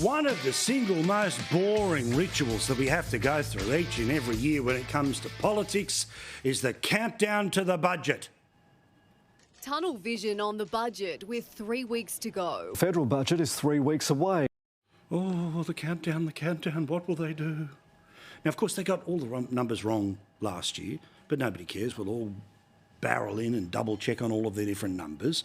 One of the single most boring rituals that we have to go through each and every year when it comes to politics is the countdown to the budget. Tunnel vision on the budget with 3 weeks to go. Federal budget is 3 weeks away. Oh, the countdown, what will they do? Now, of course, they got all the numbers wrong last year, but nobody cares. We'll all barrel in and double check on all of their different numbers.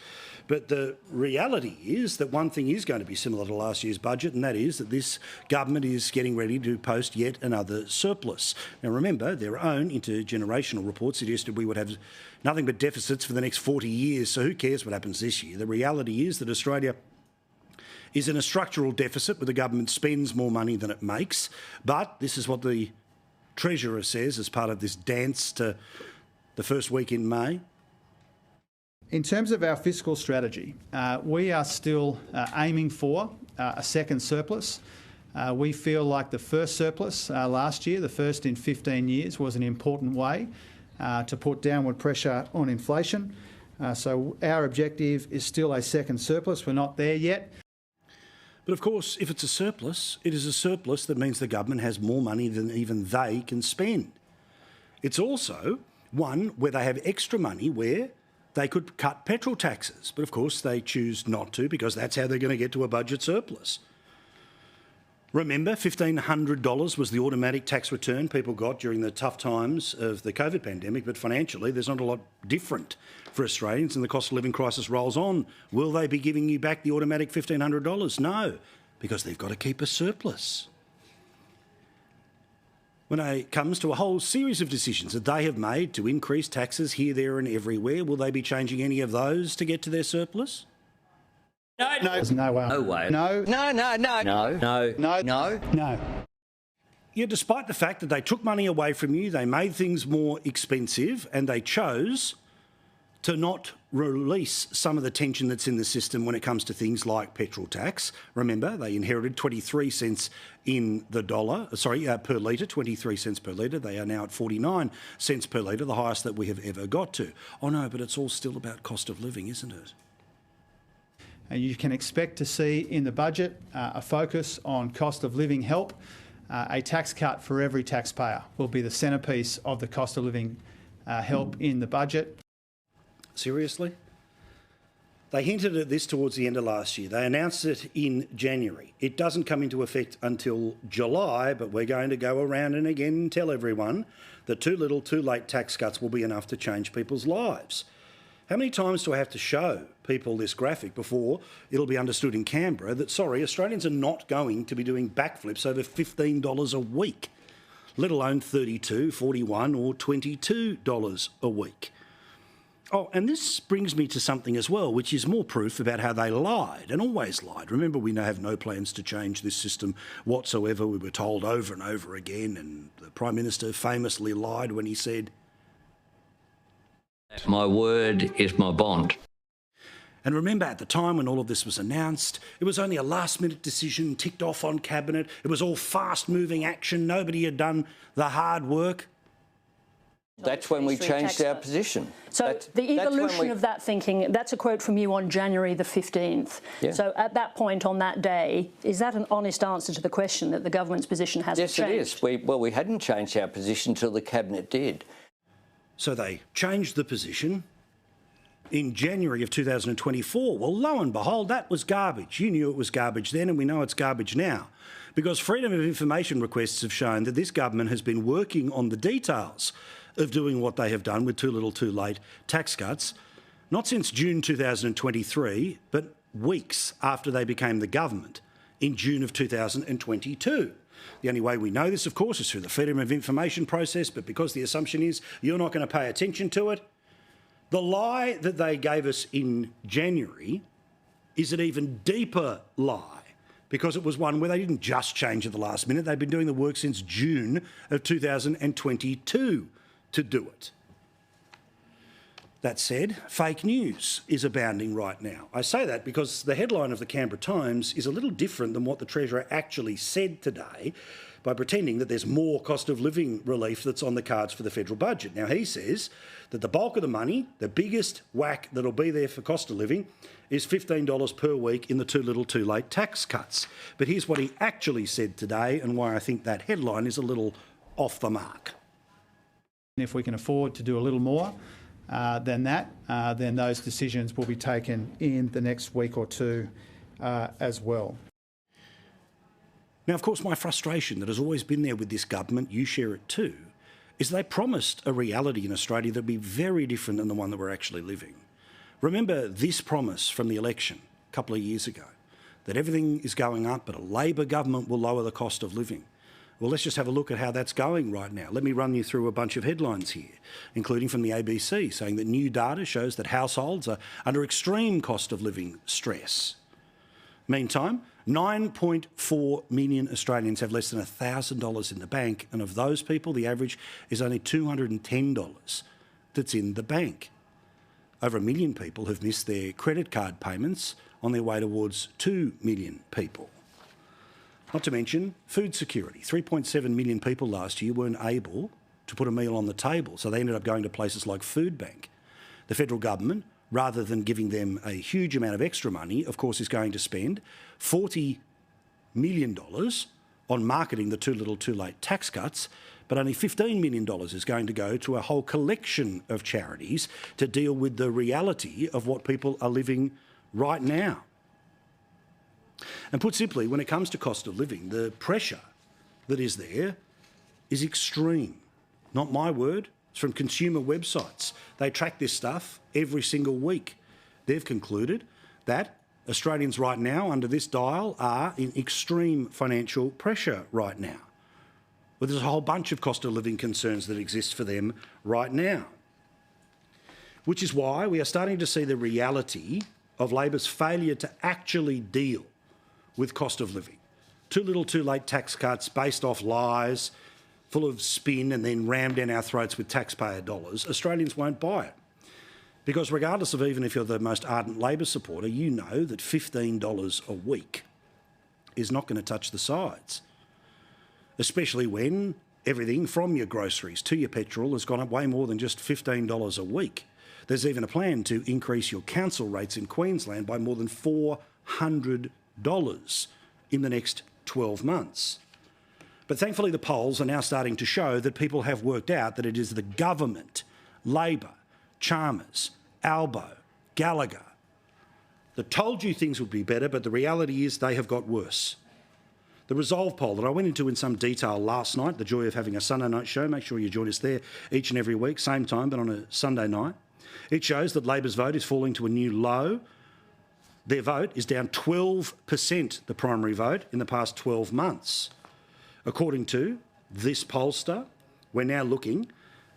But the reality is that one thing is going to be similar to last year's budget, and that is that this government is getting ready to post yet another surplus. Now, remember, their own intergenerational report suggested we would have nothing but deficits for the next 40 years, so who cares what happens this year? The reality is that Australia is in a structural deficit where the government spends more money than it makes. But this is what the Treasurer says as part of this dance to the first week in May. In terms of our fiscal strategy, we are still aiming for a second surplus. We feel like the first surplus last year, the first in 15 years, was an important way to put downward pressure on inflation. So our objective is still a second surplus. We're not there yet. But of course, if it's a surplus, it is a surplus that means the government has more money than even they can spend. It's also one where they have extra money where they could cut petrol taxes. But of course, they choose not to because that's how they're going to get to a budget surplus. Remember, $1,500 was the automatic tax return people got during the tough times of the COVID pandemic, but financially there's not a lot different for Australians and the cost of living crisis rolls on. Will they be giving you back the automatic $1,500? No, because they've got to keep a surplus. When it comes to a whole series of decisions that they have made to increase taxes here, there and everywhere, will they be changing any of those to get to their surplus? No. There's no way. No way. No. No. No. No. No. No. No. No. No. Yeah, despite the fact that they took money away from you, they made things more expensive and they chose to not release some of the tension that's in the system when it comes to things like petrol tax. Remember, they inherited 23 cents in the dollar, per litre, 23 cents per litre. They are now at 49 cents per litre, the highest that we have ever got to. Oh no, but it's all still about cost of living, isn't it? And you can expect to see in the budget a focus on cost of living help. A tax cut for every taxpayer will be the centrepiece of the cost of living help in the budget. Seriously? They hinted at this towards the end of last year. They announced it in January. It doesn't come into effect until July, but we're going to go around and again tell everyone that too little, too late tax cuts will be enough to change people's lives. How many times do I have to show people this graphic before it'll be understood in Canberra that, sorry, Australians are not going to be doing backflips over $15 a week, let alone $32, $41 or $22 a week? Oh, and this brings me to something as well, which is more proof about how they lied and always lied. Remember, we now have no plans to change this system whatsoever. We were told over and over again, and the Prime Minister famously lied when he said, My word is my bond. And remember, at the time when all of this was announced, it was only a last-minute decision ticked off on Cabinet. It was all fast-moving action. Nobody had done the hard work. That's when we changed our position. So the evolution of that thinking, that's a quote from you on January the 15th. Yeah. So at that point on that day, is that an honest answer to the question that the government's position hasn't changed? Yes, it is. We hadn't changed our position until the Cabinet did. So they changed the position in January of 2024. Well, lo and behold, that was garbage. You knew it was garbage then, and we know it's garbage now, because Freedom of Information requests have shown that this government has been working on the details of doing what they have done with too little, too late tax cuts, not since June 2023, but weeks after they became the government in June of 2022. The only way we know this, of course, is through the Freedom of Information process, but because the assumption is you're not going to pay attention to it, the lie that they gave us in January is an even deeper lie, because it was one where they didn't just change at the last minute. They've been doing the work since June of 2022 to do it. That said, fake news is abounding right now. I say that because the headline of the Canberra Times is a little different than what the Treasurer actually said today by pretending that there's more cost of living relief that's on the cards for the federal budget. Now, he says that the bulk of the money, the biggest whack that'll be there for cost of living, is $15 per week in the too little too late tax cuts. But here's what he actually said today and why I think that headline is a little off the mark. If we can afford to do a little more than that, then those decisions will be taken in the next week or two as well. Now, of course, my frustration that has always been there with this government, you share it too, is they promised a reality in Australia that would be very different than the one that we're actually living. Remember this promise from the election a couple of years ago, that everything is going up, but a Labor government will lower the cost of living. Well, let's just have a look at how that's going right now. Let me run you through a bunch of headlines here, including from the ABC, saying that new data shows that households are under extreme cost of living stress. Meantime, 9.4 million Australians have less than $1,000 in the bank, and of those people, the average is only $210 that's in the bank. Over 1 million people have missed their credit card payments on their way towards 2 million people. Not to mention food security. 3.7 million people last year weren't able to put a meal on the table, so they ended up going to places like Food Bank. The federal government, rather than giving them a huge amount of extra money, of course, is going to spend $40 million on marketing the too little too late tax cuts, but only $15 million is going to go to a whole collection of charities to deal with the reality of what people are living right now. And put simply, when it comes to cost of living, the pressure that is there is extreme. Not my word. It's from consumer websites. They track this stuff every single week. They've concluded that Australians right now under this dial are in extreme financial pressure right now. Well, there's a whole bunch of cost of living concerns that exist for them right now, which is why we are starting to see the reality of Labor's failure to actually deal with cost of living. Too little too late tax cuts based off lies, full of spin and then rammed down our throats with taxpayer dollars. Australians won't buy it. Because regardless of even if you're the most ardent Labor supporter, you know that $15 a week is not going to touch the sides. Especially when everything from your groceries to your petrol has gone up way more than just $15 a week. There's even a plan to increase your council rates in Queensland by more than $400 in the next 12 months. But thankfully the polls are now starting to show that people have worked out that it is the government, Labor, Chalmers, Albo, Gallagher, that told you things would be better, but the reality is they have got worse. The Resolve poll that I went into in some detail last night, the joy of having a Sunday night show, make sure you join us there each and every week, same time, but on a Sunday night. It shows that Labor's vote is falling to a new low. Their vote is down 12%, the primary vote, in the past 12 months. According to this pollster, we're now looking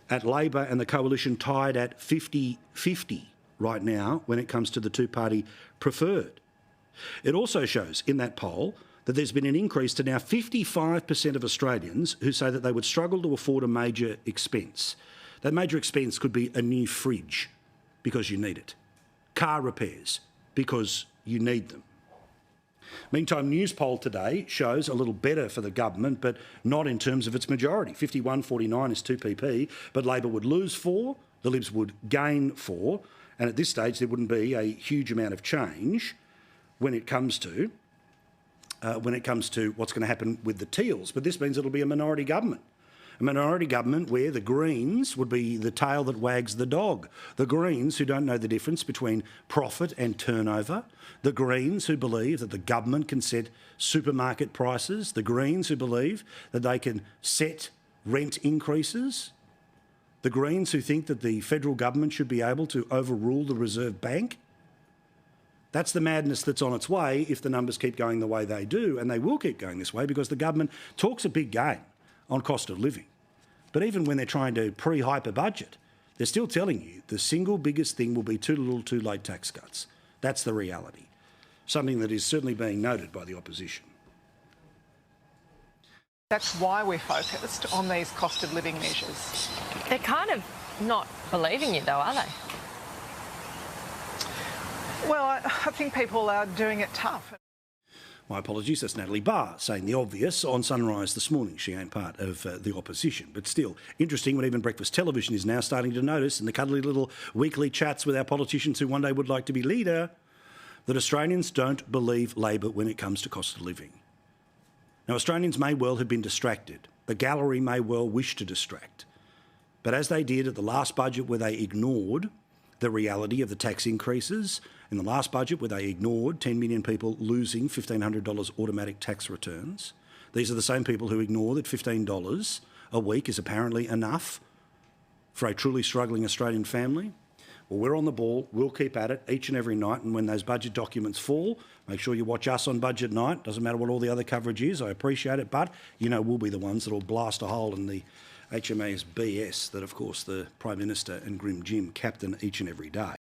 at Labor and the coalition tied at 50-50 right now when it comes to the two-party preferred. It also shows in that poll that there's been an increase to now 55% of Australians who say that they would struggle to afford a major expense. That major expense could be a new fridge because you need it, car repairs because you need them. Meantime, News poll today shows a little better for the government, but not in terms of its majority. 51-49 is 2PP, but Labor would lose 4, the Libs would gain 4, and at this stage there wouldn't be a huge amount of change when it comes to what's going to happen with the Teals. But this means it'll be a minority government. A minority government where the Greens would be the tail that wags the dog. The Greens who don't know the difference between profit and turnover. The Greens who believe that the government can set supermarket prices. The Greens who believe that they can set rent increases. The Greens who think that the federal government should be able to overrule the Reserve Bank. That's the madness that's on its way if the numbers keep going the way they do, and they will keep going this way because the government talks a big game on cost of living. But even when they're trying to pre-hype a budget, they're still telling you the single biggest thing will be too little too late tax cuts. That's the reality, something that is certainly being noted by the opposition. That's why we're focused on these cost of living measures. They're kind of not believing you though, are they? Well, I think people are doing it tough. My apologies, that's Natalie Barr saying the obvious on Sunrise this morning. She ain't part of the opposition. But still, interesting when even breakfast television is now starting to notice in the cuddly little weekly chats with our politicians who one day would like to be leader, that Australians don't believe Labor when it comes to cost of living. Now, Australians may well have been distracted. The gallery may well wish to distract. But as they did at the last budget where they ignored the reality of the tax increases, in the last budget where they ignored 10 million people losing $1,500 automatic tax returns, these are the same people who ignore that $15 a week is apparently enough for a truly struggling Australian family. Well, we're on the ball. We'll keep at it each and every night. And when those budget documents fall, make sure you watch us on budget night. Doesn't matter what all the other coverage is. I appreciate it. But, you know, we'll be the ones that will blast a hole in the HMA's BS that, of course, the Prime Minister and Grim Jim captain each and every day.